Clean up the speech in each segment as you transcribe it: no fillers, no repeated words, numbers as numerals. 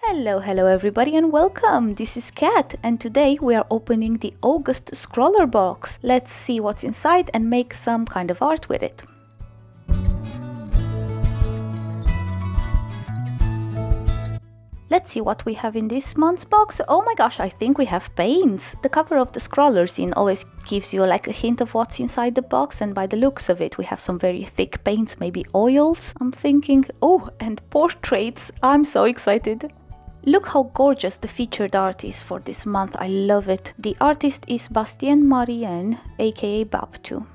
Hello everybody and welcome! This is Kat and today we are opening the August ScrawlrBox box. Let's see what's inside and make some kind of art with it. Let's see what we have in this month's box. Oh my gosh, I think we have paints. The cover of the Scrawler scene always gives you like a hint of what's inside the box, and by the looks of it we have some very thick paints, maybe oils, I'm thinking. Oh, and portraits. I'm so excited. Look how gorgeous the featured art is for this month. I love it. The artist is MARIENNE, aka Babtu.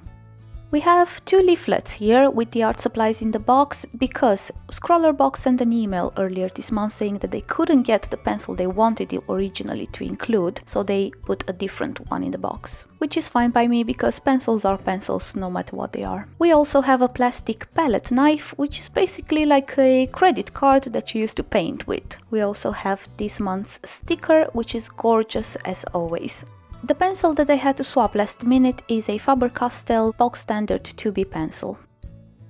We have two leaflets here with the art supplies in the box because ScrawlrBox sent an email earlier this month saying that they couldn't get the pencil they wanted originally to include, so they put a different one in the box. Which is fine by me because pencils are pencils no matter what they are. We also have a plastic palette knife, which is basically like a credit card that you use to paint with. We also have this month's sticker, which is gorgeous as always. The pencil that I had to swap last minute is a Faber Castell box standard 2B pencil.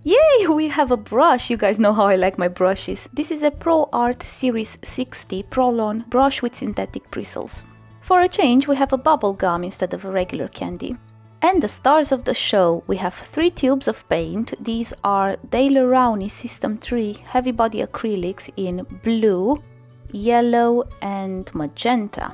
Yay! We have a brush! You guys know how I like my brushes. This is a Pro Art Series 60 PROLON brush with synthetic bristles. For a change, we have a bubble gum instead of a regular candy. And the stars of the show, we have 3 tubes of paint. These are Rowney System 3 Heavy Body Acrylics in blue, yellow and magenta.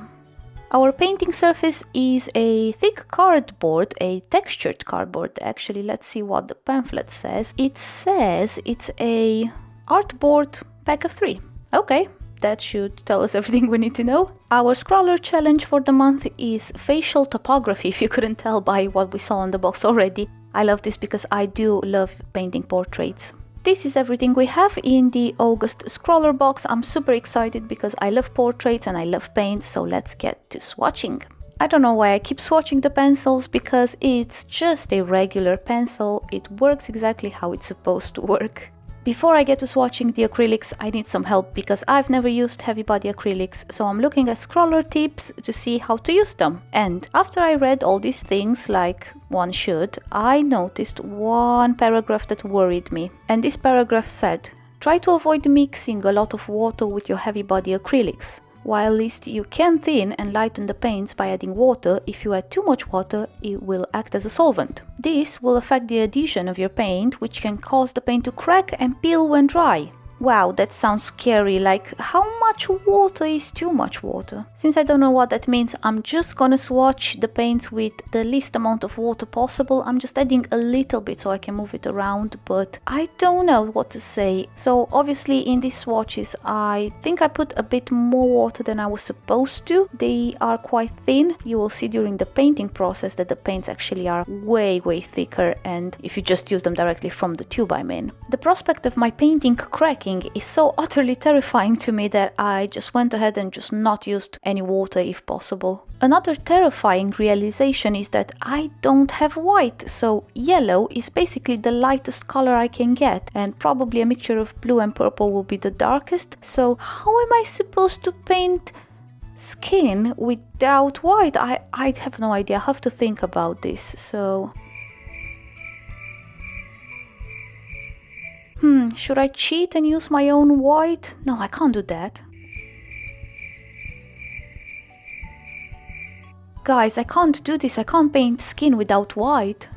Our painting surface is a thick cardboard, a textured cardboard actually. Let's see what the pamphlet says. It says it's a Artboard pack of 3. Okay, that should tell us everything we need to know. Our ScrawlR challenge for the month is facial topography, if you couldn't tell by what we saw on the box already. I love this because I do love painting portraits. This is everything we have in the August ScrawlrBox box. I'm super excited because I love portraits and I love paints, so let's get to swatching. I don't know why I keep swatching the pencils because it's just a regular pencil. It works exactly how it's supposed to work. Before I get to swatching the acrylics, I need some help because I've never used heavy body acrylics, so I'm looking at ScrawlR tips to see how to use them. And after I read all these things, like one should, I noticed one paragraph that worried me. And this paragraph said, try to avoid mixing a lot of water with your heavy body acrylics. While least you can thin and lighten the paints by adding water, if you add too much water, it will act as a solvent. This will affect the adhesion of your paint, which can cause the paint to crack and peel when dry. Wow, that sounds scary, like how much water is too much water? Since I don't know what that means, I'm just gonna swatch the paints with the least amount of water possible. I'm just adding a little bit so I can move it around, but I don't know what to say. So obviously in these swatches, I think I put a bit more water than I was supposed to. They are quite thin. You will see during the painting process that the paints actually are way thicker, and if you just use them directly from the tube, I mean. The prospect of my painting cracking is so utterly terrifying to me that I just went ahead and just not used any water if possible. Another terrifying realization is that I don't have white, so yellow is basically the lightest color I can get, and probably a mixture of blue and purple will be the darkest. So how am I supposed to paint skin without white? I have no idea. I have to think about this. So should I cheat and use my own white? No, I can't do that. Guys, I can't do this. I can't paint skin without white.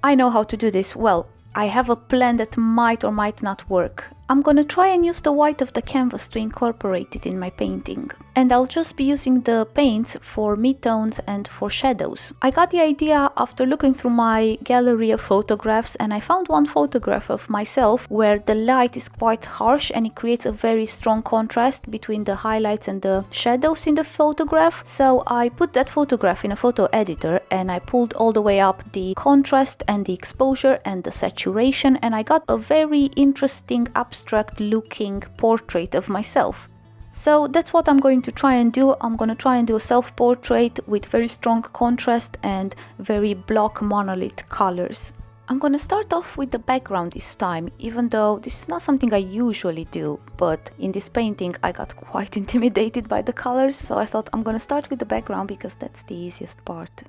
I know how to do this. Well, I have a plan that might or might not work. I'm gonna try and use the white of the canvas to incorporate it in my painting. And I'll just be using the paints for midtones and for shadows. I got the idea after looking through my gallery of photographs, and I found one photograph of myself where the light is quite harsh and it creates a very strong contrast between the highlights and the shadows in the photograph. So I put that photograph in a photo editor and I pulled all the way up the contrast and the exposure and the saturation, and I got a very interesting abstract looking portrait of myself. So that's what I'm going to try and do. I'm going to try and do a self-portrait with very strong contrast and very block monolith colors. I'm going to start off with the background this time, even though this is not something I usually do, but in this painting I got quite intimidated by the colors, so I thought I'm going to start with the background because that's the easiest part.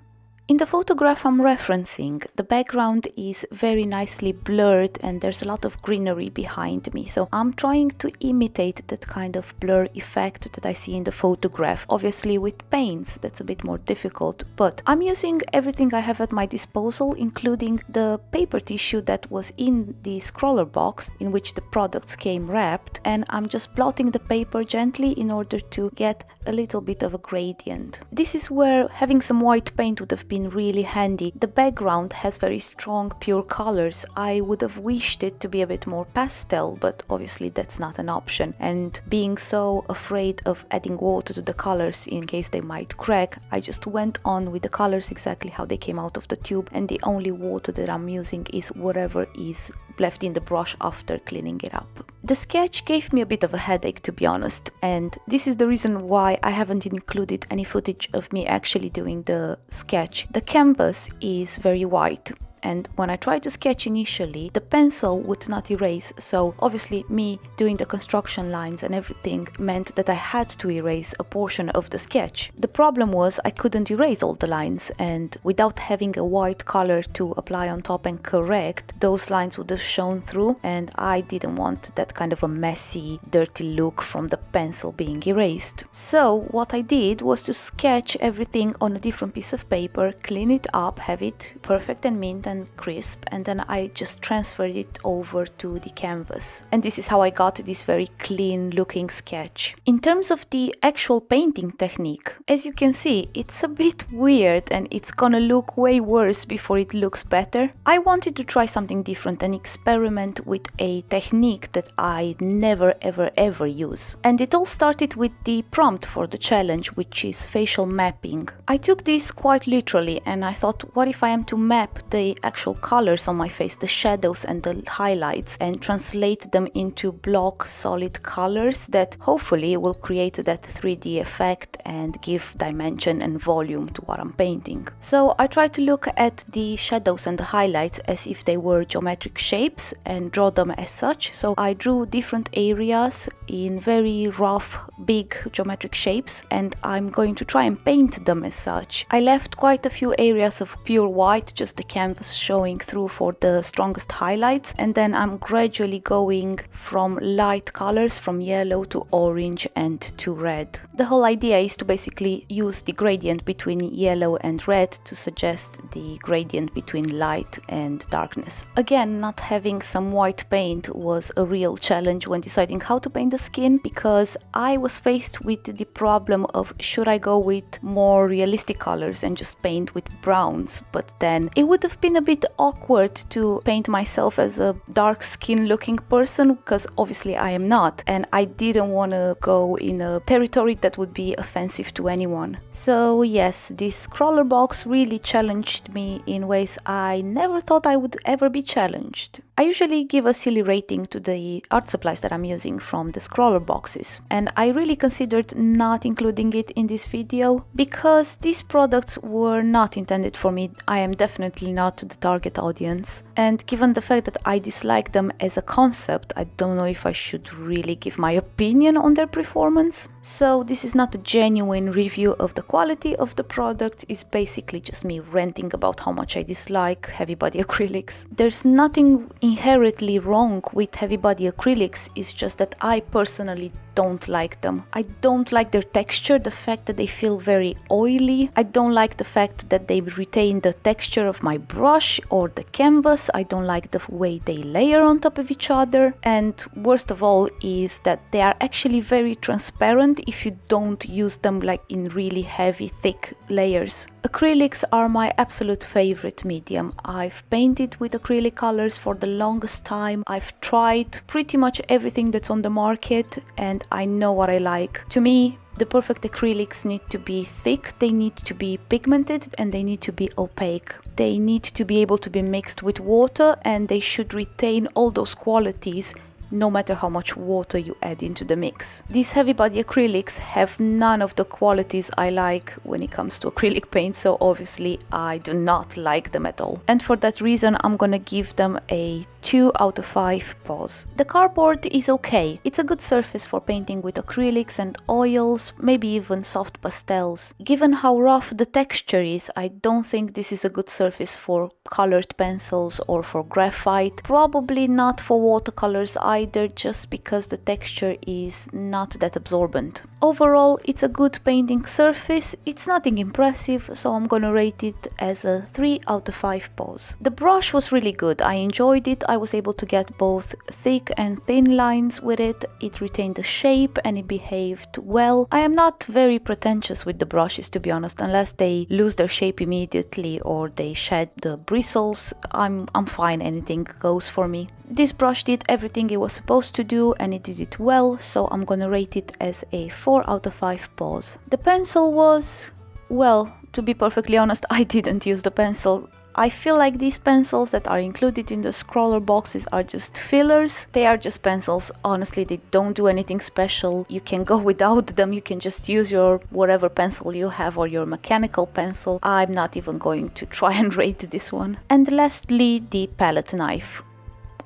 In the photograph I'm referencing, the background is very nicely blurred and there's a lot of greenery behind me, so I'm trying to imitate that kind of blur effect that I see in the photograph. Obviously with paints that's a bit more difficult, but I'm using everything I have at my disposal, including the paper tissue that was in the scrawler box in which the products came wrapped, and I'm just blotting the paper gently in order to get a little bit of a gradient. This is where having some white paint would have been really handy. The background has very strong pure colors. I would have wished it to be a bit more pastel, but obviously that's not an option, and being so afraid of adding water to the colors in case they might crack, I just went on with the colors exactly how they came out of the tube, and the only water that I'm using is whatever is left in the brush after cleaning it up. The sketch gave me a bit of a headache, to be honest, and this is the reason why I haven't included any footage of me actually doing the sketch. The canvas is very white, and when I tried to sketch initially, the pencil would not erase, so obviously me doing the construction lines and everything meant that I had to erase a portion of the sketch. The problem was I couldn't erase all the lines, and without having a white color to apply on top and correct, those lines would have shown through, and I didn't want that kind of a messy, dirty look from the pencil being erased. So what I did was to sketch everything on a different piece of paper, clean it up, have it perfect and mint and crisp, and then I just transferred it over to the canvas, and this is how I got this very clean looking sketch. In terms of the actual painting technique, as you can see, it's a bit weird and it's gonna look way worse before it looks better. I wanted to try something different and experiment with a technique that I never ever use, and it all started with the prompt for the challenge, which is facial mapping. I took this quite literally, and I thought, what if I am to map the actual colors on my face, the shadows and the highlights, and translate them into block solid colors that hopefully will create that 3D effect and give dimension and volume to what I'm painting. So I tried to look at the shadows and the highlights as if they were geometric shapes and draw them as such. So I drew different areas in very rough, big geometric shapes, and I'm going to try and paint them as such. I left quite a few areas of pure white, just the canvas showing through for the strongest highlights, and then I'm gradually going from light colors, from yellow to orange and to red. The whole idea is to basically use the gradient between yellow and red to suggest the gradient between light and darkness. Again, not having some white paint was a real challenge when deciding how to paint the skin, because I was faced with the problem of should I go with more realistic colors and just paint with browns, but then it would have been a bit awkward to paint myself as a dark skin looking person, because obviously I am not, and I didn't want to go in a territory that would be offensive to anyone. So yes, this scrawler box really challenged me in ways I never thought I would ever be challenged. I usually give a silly rating to the art supplies that I'm using from the scrawler boxes, and I really considered not including it in this video because these products were not intended for me. I am definitely not the target audience, and given the fact that I dislike them as a concept, I don't know if I should really give my opinion on their performance. So this is not a genuine review of the quality of the product, it's basically just me ranting about how much I dislike heavy body acrylics. There's nothing inherently wrong with heavy body acrylics, it's just that I personally don't like them. I don't like their texture, the fact that they feel very oily. I don't like the fact that they retain the texture of my brush or the canvas. I don't like the way they layer on top of each other. And worst of all is that they are actually very transparent if you don't use them like in really heavy, thick layers. Acrylics are my absolute favorite medium. I've painted with acrylic colors for the longest time. I've tried pretty much everything that's on the market and I know what I like. To me, the perfect acrylics need to be thick, they need to be pigmented, and they need to be opaque. They need to be able to be mixed with water, and they should retain all those qualities no matter how much water you add into the mix. These heavy body acrylics have none of the qualities I like when it comes to acrylic paint, so obviously I do not like them at all. And for that reason I'm gonna give them a 2 out of 5 paws. The cardboard is okay. It's a good surface for painting with acrylics and oils, maybe even soft pastels. Given how rough the texture is, I don't think this is a good surface for colored pencils or for graphite. Probably not for watercolors either, just because the texture is not that absorbent. Overall, it's a good painting surface. It's nothing impressive, so I'm gonna rate it as a 3 out of 5 paws. The brush was really good. I enjoyed it. I was able to get both thick and thin lines with it. It retained the shape and it behaved well. I am not very pretentious with the brushes, to be honest, unless they lose their shape immediately or they shed the bristles. I'm fine, anything goes for me. This brush did everything it was supposed to do and it did it well, so I'm gonna rate it as a 4 out of 5 paws. The pencil was, well, to be perfectly honest, I didn't use the pencil. I feel like these pencils that are included in the scrawler boxes are just fillers. They are just pencils. Honestly, they don't do anything special. You can go without them. You can just use your whatever pencil you have or your mechanical pencil. I'm not even going to try and rate this one. And lastly, the palette knife.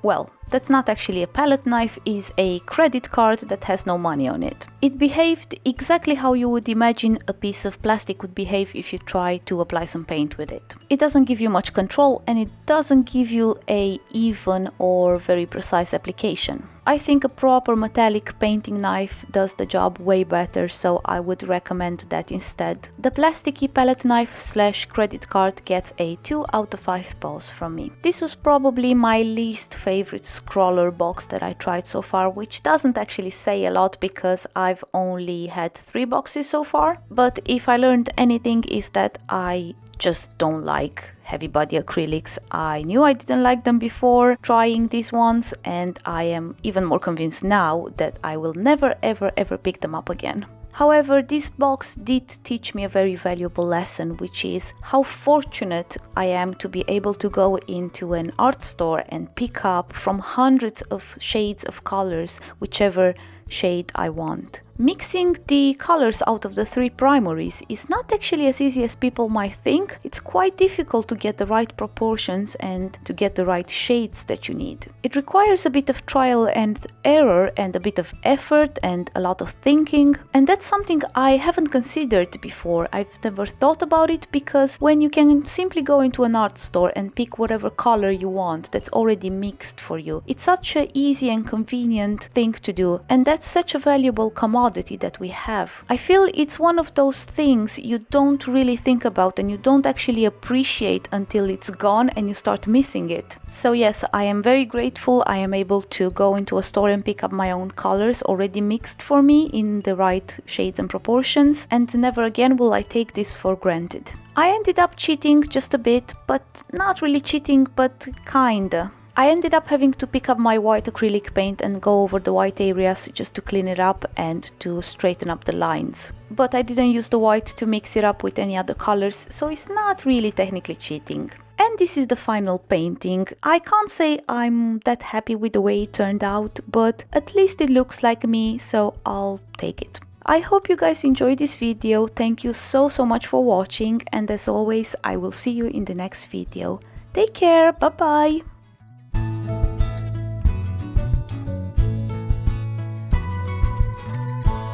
Well, that's not actually a palette knife, is a credit card that has no money on it. It behaved exactly how you would imagine a piece of plastic would behave if you try to apply some paint with it. It doesn't give you much control and it doesn't give you a even or very precise application. I think a proper metallic painting knife does the job way better, so I would recommend that instead. The plasticky palette knife slash credit card gets a 2 out of 5 paws from me. This was probably my least favorite scrawler box that I tried so far, which doesn't actually say a lot because I've only had 3 boxes so far. But if I learned anything, is that I just don't like heavy body acrylics. I knew I didn't like them before trying these ones, and I am even more convinced now that I will never ever pick them up again. However, this box did teach me a very valuable lesson, which is how fortunate I am to be able to go into an art store and pick up from hundreds of shades of colors, whichever shade I want. Mixing the colors out of the 3 primaries is not actually as easy as people might think. It's quite difficult to get the right proportions and to get the right shades that you need. It requires a bit of trial and error and a bit of effort and a lot of thinking, and that's something I haven't considered before. I've never thought about it, because when you can simply go into an art store and pick whatever color you want that's already mixed for you, it's such an easy and convenient thing to do, and that's such a valuable commodity that we have. I feel it's one of those things you don't really think about and you don't actually appreciate until it's gone and you start missing it. So yes, I am very grateful I am able to go into a store and pick up my own colors already mixed for me in the right shades and proportions, and never again will I take this for granted. I ended up cheating just a bit, but not really cheating, but kinda. I ended up having to pick up my white acrylic paint and go over the white areas just to clean it up and to straighten up the lines. But I didn't use the white to mix it up with any other colors, so it's not really technically cheating. And this is the final painting. I can't say I'm that happy with the way it turned out, but at least it looks like me, so I'll take it. I hope you guys enjoyed this video. Thank you so much for watching, and as always, I will see you in the next video. Take care, bye bye!